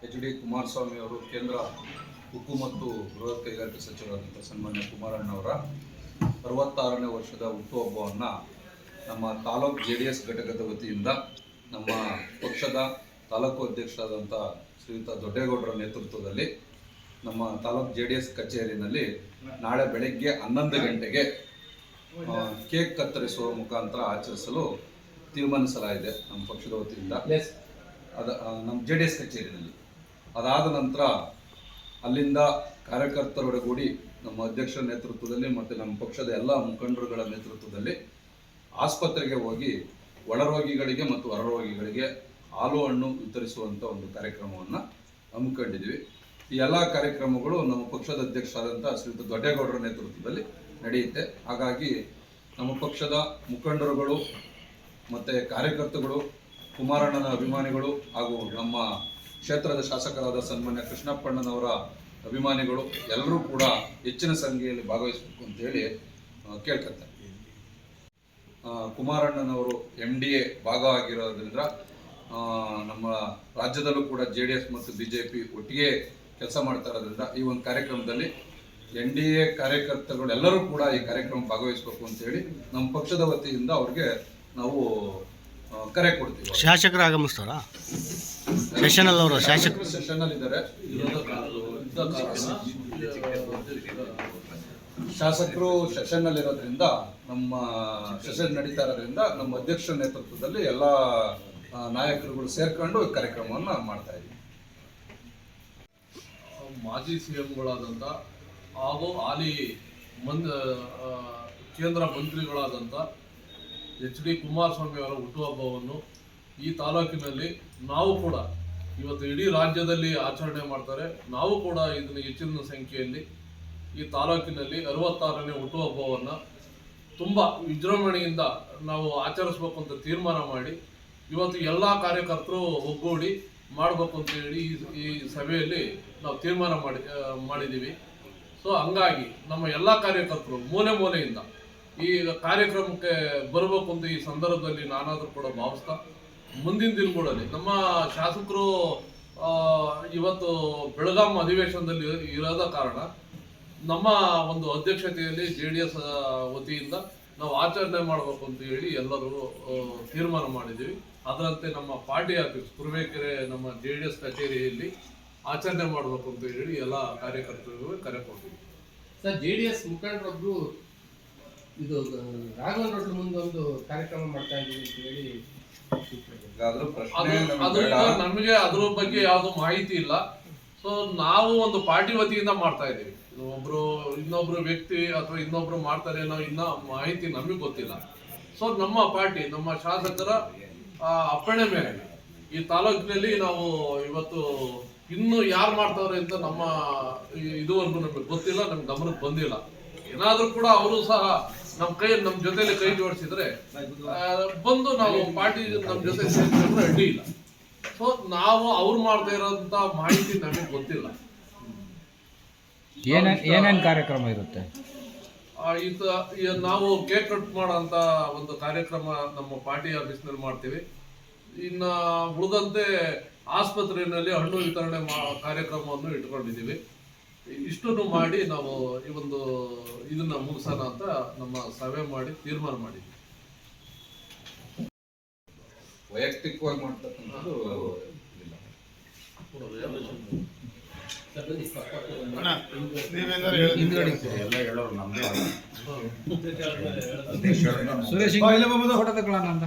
H D. Kumaraswamy ಅವರು ಕೇಂದ್ರ ಉಕ್ಕು ಮತ್ತು ಬೃಹತ್ ಕೈಗಾರಿಕೆ ಸಚಿವರಾದಂಥ ಸನ್ಮಾನ್ಯ ಕುಮಾರಣ್ಣವರ 66ನೇ ವರ್ಷದ ಹುಟ್ಟುಹಬ್ಬವನ್ನು ನಮ್ಮ ತಾಲೂಕು JDS ಘಟಕದ ವತಿಯಿಂದ ನಮ್ಮ ಪಕ್ಷದ ತಾಲೂಕು ಅಧ್ಯಕ್ಷರಾದಂಥ ಶ್ರೀಯುತ ದೊಡ್ಡೇಗೌಡರ ನೇತೃತ್ವದಲ್ಲಿ ನಮ್ಮ ತಾಲೂಕು JDS ಕಚೇರಿನಲ್ಲಿ ನಾಳೆ ಬೆಳಗ್ಗೆ 11 ಗಂಟೆಗೆ ಕೇಕ್ ಕತ್ತರಿಸುವ ಮುಖಾಂತರ ಆಚರಿಸಲು ತೀರ್ಮಾನಿಸಲಾಗಿದೆ ನಮ್ಮ ಪಕ್ಷದ ವತಿಯಿಂದ. ನಮ್ಮ JDS ಕಚೇರಿನಲ್ಲಿ ಅದಾದ ನಂತರ ಅಲ್ಲಿಂದ ಕಾರ್ಯಕರ್ತರೊಡಗೂಡಿ ನಮ್ಮ ಅಧ್ಯಕ್ಷರ ನೇತೃತ್ವದಲ್ಲಿ ಮತ್ತು ನಮ್ಮ ಪಕ್ಷದ ಎಲ್ಲ ಮುಖಂಡರುಗಳ ನೇತೃತ್ವದಲ್ಲಿ ಆಸ್ಪತ್ರೆಗೆ ಹೋಗಿ ಒಳರೋಗಿಗಳಿಗೆ ಮತ್ತು ಹೊರರೋಗಿಗಳಿಗೆ ಹಾಲು ಹಣ್ಣು ವಿತರಿಸುವಂಥ ಒಂದು ಕಾರ್ಯಕ್ರಮವನ್ನು ಹಮ್ಮಿಕೊಂಡಿದ್ವಿ. ಈ ಎಲ್ಲ ಕಾರ್ಯಕ್ರಮಗಳು ನಮ್ಮ ಪಕ್ಷದ ಅಧ್ಯಕ್ಷರಾದಂಥ ಶ್ರೀಯುತ ದೊಡ್ಡೇಗೌಡರ ನೇತೃತ್ವದಲ್ಲಿ ನಡೆಯುತ್ತೆ. ಹಾಗಾಗಿ ನಮ್ಮ ಪಕ್ಷದ ಮುಖಂಡರುಗಳು ಮತ್ತು ಕಾರ್ಯಕರ್ತರುಗಳು, ಕುಮಾರಣ್ಣನ ಅಭಿಮಾನಿಗಳು ಹಾಗೂ ನಮ್ಮ ಕ್ಷೇತ್ರದ ಶಾಸಕರಾದ ಸನ್ಮಾನ್ಯ ಕೃಷ್ಣಪ್ಪಣ್ಣನವರ ಅಭಿಮಾನಿಗಳು ಎಲ್ಲರೂ ಕೂಡ ಹೆಚ್ಚಿನ ಸಂಖ್ಯೆಯಲ್ಲಿ ಭಾಗವಹಿಸಬೇಕು ಅಂತೇಳಿ ಕೇಳ್ಕೊತಾರೆ. ಕುಮಾರಣ್ಣನವರು MDA ಭಾಗ ಆಗಿರೋದ್ರಿಂದ ನಮ್ಮ ರಾಜ್ಯದಲ್ಲೂ ಕೂಡ JDS ಮತ್ತು BJP ಒಟ್ಟಿಗೆ ಕೆಲಸ ಮಾಡ್ತಾ ಇರೋದ್ರಿಂದ ಈ ಒಂದು ಕಾರ್ಯಕ್ರಮದಲ್ಲಿ NDA ಕಾರ್ಯಕರ್ತರುಗಳು ಎಲ್ಲರೂ ಕೂಡ ಈ ಕಾರ್ಯಕ್ರಮ ಭಾಗವಹಿಸಬೇಕು ಅಂತೇಳಿ ನಮ್ಮ ಪಕ್ಷದ ವತಿಯಿಂದ ಅವ್ರಿಗೆ ನಾವು ಕರೆ ಕೊಡ್ತೀವಿ. ಶಾಸಕರು ಆಗಮಿಸ್ತಾರಾ? ಸೆಷನಲ್ ಅವರು ಶಾಸಕರು ಸೆಷನಲ್ ಇದ್ದಾರೆ. ಶಾಸಕರು ಸೆಷನ್ನಲ್ಲಿ ಇರೋದ್ರಿಂದ ನಮ್ಮ ಸೆಷನ್ ನಡೀತಾ ಇರೋದ್ರಿಂದ ನಮ್ಮ ಅಧ್ಯಕ್ಷರ ನೇತೃತ್ವದಲ್ಲಿ ಎಲ್ಲ ನಾಯಕರುಗಳು ಸೇರ್ಕೊಂಡು ಕಾರ್ಯಕ್ರಮವನ್ನು ಮಾಡ್ತಾ ಇದ್ದೀವಿ. ಮಾಜಿ CMಗಳಾದಂಥ ಹಾಗೂ ಹಾಲಿ ಕೇಂದ್ರ ಮಂತ್ರಿಗಳಾದಂಥ H.D. ಕುಮಾರಸ್ವಾಮಿ ಅವರ ಹುಟ್ಟುಹಬ್ಬವನ್ನು ಈ ತಾಲೂಕಿನಲ್ಲಿ ನಾವು ಕೂಡ ಇವತ್ತು ಇಡೀ ರಾಜ್ಯದಲ್ಲಿ ಆಚರಣೆ ಮಾಡ್ತಾರೆ. ನಾವು ಕೂಡ ಇದನ್ನು ಹೆಚ್ಚಿನ ಸಂಖ್ಯೆಯಲ್ಲಿ ಈ ತಾಲೂಕಿನಲ್ಲಿ 66ನೇ ಹುಟ್ಟುಹಬ್ಬವನ್ನು ತುಂಬ ವಿಜೃಂಭಣೆಯಿಂದ ನಾವು ಆಚರಿಸ್ಬೇಕು ಅಂತ ತೀರ್ಮಾನ ಮಾಡಿ ಇವತ್ತು ಎಲ್ಲ ಕಾರ್ಯಕರ್ತರು ಒಗ್ಗೂಡಿ ಮಾಡಬೇಕು ಅಂತೇಳಿ ಈ ಸಭೆಯಲ್ಲಿ ನಾವು ತೀರ್ಮಾನ ಮಾಡಿದ್ದೀವಿ. ಸೊ ಹಂಗಾಗಿ ನಮ್ಮ ಎಲ್ಲ ಕಾರ್ಯಕರ್ತರು ಮೂಲೆಯಿಂದ ಈ ಕಾರ್ಯಕ್ರಮಕ್ಕೆ ಬರಬೇಕು ಅಂತ ಈ ಸಂದರ್ಭದಲ್ಲಿ ನಾನಾದರೂ ಕೂಡ ಭಾವಿಸ್ತಾ, ಮುಂದಿನ ದಿನಗಳಲ್ಲಿ ನಮ್ಮ ಶಾಸಕರು ಇವತ್ತು ಬೆಳಗಾಂ ಅಧಿವೇಶನದಲ್ಲಿ ಇರೋದ ಕಾರಣ ನಮ್ಮ ಒಂದು ಅಧ್ಯಕ್ಷತೆಯಲ್ಲಿ JDS ವತಿಯಿಂದ ನಾವು ಆಚರಣೆ ಮಾಡಬೇಕು ಅಂತ ಹೇಳಿ ಎಲ್ಲರೂ ತೀರ್ಮಾನ ಮಾಡಿದ್ದೀವಿ. ಅದರಂತೆ ನಮ್ಮ ಪಾರ್ಟಿ ಆಫೀಸ್ ತುರುವೇಕೆರೆ ನಮ್ಮ JDS ಕಚೇರಿಯಲ್ಲಿ ಆಚರಣೆ ಮಾಡಬೇಕು ಅಂತ ಹೇಳಿ ಎಲ್ಲ ಕಾರ್ಯಕರ್ತರಿಗೂ ಕರೆ ಕೊಡ್ತೀವಿ. ಸರ್, JDS ಮುಖಂಡರೊಬ್ರು ಇದು ರಾಘವನ್ ರೋಡ್ ಮುಂದೆ ಒಂದು ಕಾರ್ಯಕ್ರಮ ಮಾಡ್ತಾ ಇದ್ದೀವಿ ಅಂತ ಹೇಳಿ ನಮಗೆ ಅದ್ರ ಬಗ್ಗೆ ಯಾವುದು ಮಾಹಿತಿ ಇಲ್ಲ. ಸೊ ನಾವು ಒಂದು ಪಾರ್ಟಿ ವತಿಯಿಂದ ಮಾಡ್ತಾ ಇದ್ದೀವಿ. ಇನ್ನೊಬ್ರು ವ್ಯಕ್ತಿ ಅಥವಾ ಇನ್ನೊಬ್ರು ಮಾಡ್ತಾರೆ ಅನ್ನೋ ಇನ್ನ ಮಾಹಿತಿ ನಮಗೆ ಗೊತ್ತಿಲ್ಲ. ಸೊ ನಮ್ಮ ಪಾರ್ಟಿ, ನಮ್ಮ ಶಾಸಕರ ಅಪ್ಪಣೆ ಮೇಲೆ ಈ ತಾಲೂಕಿನಲ್ಲಿ ನಾವು ಇವತ್ತು ಇನ್ನು ಯಾರು ಮಾಡ್ತಾವ್ರೆ ಅಂತ ನಮ್ಮ ಇದುವರೆಗೂ ನಮಗೆ ಗೊತ್ತಿಲ್ಲ, ನಮ್ಗೆ ಗಮನಕ್ಕೆ ಬಂದಿಲ್ಲ. ಏನಾದ್ರೂ ಕೂಡ ಅವರು ಸಹ ನಮ್ಮ ಜೊತೆಲಿ ಕೈ ಜೋಡಿಸಿದ್ರೆ ಬಂದು ನಾವು ಪಾರ್ಟಿ ನಮ್ಮ ಜೊತೆ ಸೇರಿದ್ರೆ ಅಡ್ಡಿ ಇಲ್ಲ. ಸೊ ನಾವು ಅವ್ರು ಮಾಡ್ತಾ ಇರೋಂಥ ಮಾಹಿತಿ ನಮಗೆ ಗೊತ್ತಿಲ್ಲ. ಏನೇನು ಕಾರ್ಯಕ್ರಮ ಇರುತ್ತೆ? ನಾವು ಕೇಕ್ ಕಟ್ ಮಾಡೋಂಥ ಒಂದು ಕಾರ್ಯಕ್ರಮ ನಮ್ಮ ಪಾರ್ಟಿ ಆಫೀಸ್ನಲ್ಲಿ ಮಾಡ್ತೀವಿ. ಇನ್ನು ಉಳಿದಂತೆ ಆಸ್ಪತ್ರೆಯಲ್ಲಿ ಹಣ್ಣು ವಿತರಣೆ ಕಾರ್ಯಕ್ರಮವನ್ನು ಇಟ್ಕೊಂಡಿದ್ದೀವಿ. ಇಷ್ಟನ್ನು ಮಾಡಿ ನಾವು ಈ ಒಂದು ಇದನ್ನ ಮುಗಿಸೋಣ ಅಂತ ನಮ್ಮ ಸಭೆ ಮಾಡಿ ತೀರ್ಮಾನ ಮಾಡಿದ್ವಿ. ವೈಯಕ್ತಿಕವಾಗಿ ಮಾಡ್ತಕ್ಕಂಥದ್ದು ಸುರೇಶ್ ಫೋಟೋ ತಗೊಳ್ಳೋಣ ಅಂತ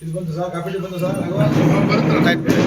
ಇದು ಬಂತು ಸರ್, ಕಾಪಿ ಬಂತು ಸರ್.